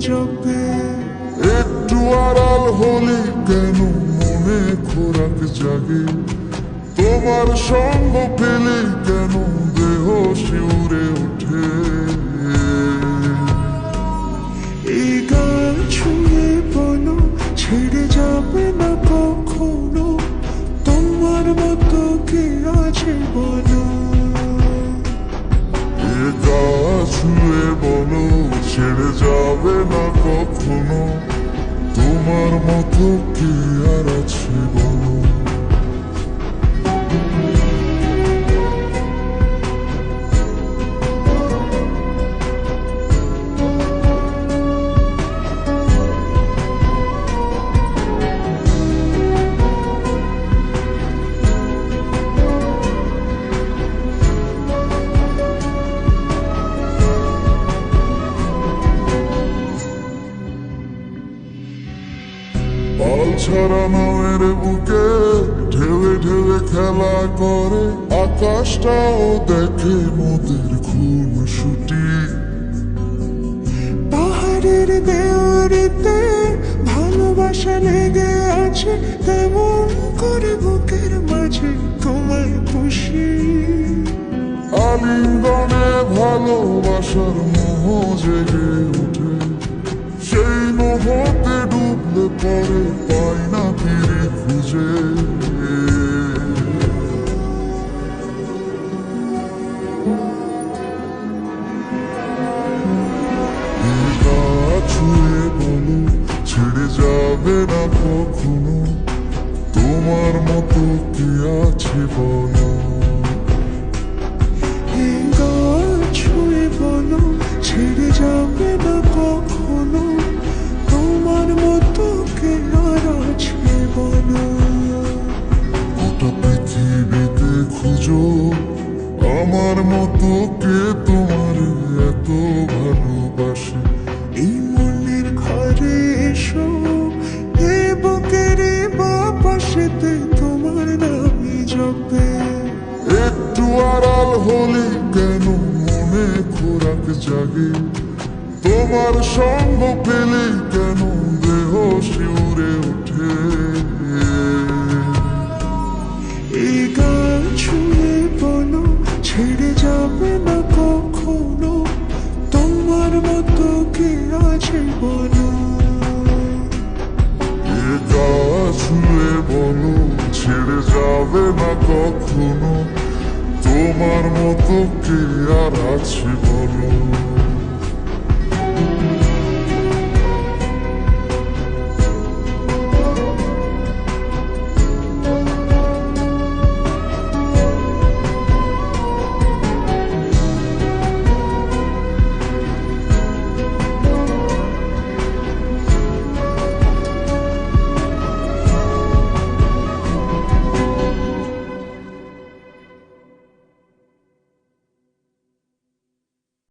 জপে। একটু আড়াল হলে কেন মনে খোরাক জাগে, তোমার সঙ্গ পেলে কেন দেহ শিউরে ওঠে। এই গান ছুঁয়ে বলো ছেড়ে যাবে না কখনো, তোমার মতো কে আছে বলো। এ গা ছুঁয়ে বলো ছেড়ে যাবে না কখনো, তোমার মতো কে আর আছে বলো। পাল ছাড়া নামের বুকে ঢেউে ঢেউে খেলা করে, আকাশটাও দেখে মোদের খুন ছুটি। পাহাড়ের দেওয়ারিতে ভালোবাসা লেগে আছে, তেমন করে বুকের মাঝে তোমায় খুশি। আলিঙ্গনে ভালোবাসার মোহ জেগে ওঠে, সেই মোহতে ডুবলে পরে পাই না ফিরে খুঁজে। ছুঁয়ে বলো ছেড়ে যাবে না কখনো, তোমার মতো কি আছে বলো। ছুঁয়ে বলো ছেড়ে যাবে না কখনো, তোমার মতো কে আর আছে বলো। গোটা পৃথিবীতে খুঁজো আমার মতো কে তোমার এত ভালোবাসে। এই মনের ঘরে এসো, এ বুকের বাপাশেতে তোমার নামই জপে। একটু আড়াল হলে কেন মনে খোরাক জাগে, তোমার সঙ্গ পেলে কেন দেহ শিউরে ওঠে। এই গান ছুঁয়ে বলো ছেড়ে যাবে না কখনো, তোমার মতো কে আছে বলো। এ গা ছুঁয়ে বলো ছেড়ে যাবে না কখনো, তোমার মতো কে আর আছে বলো।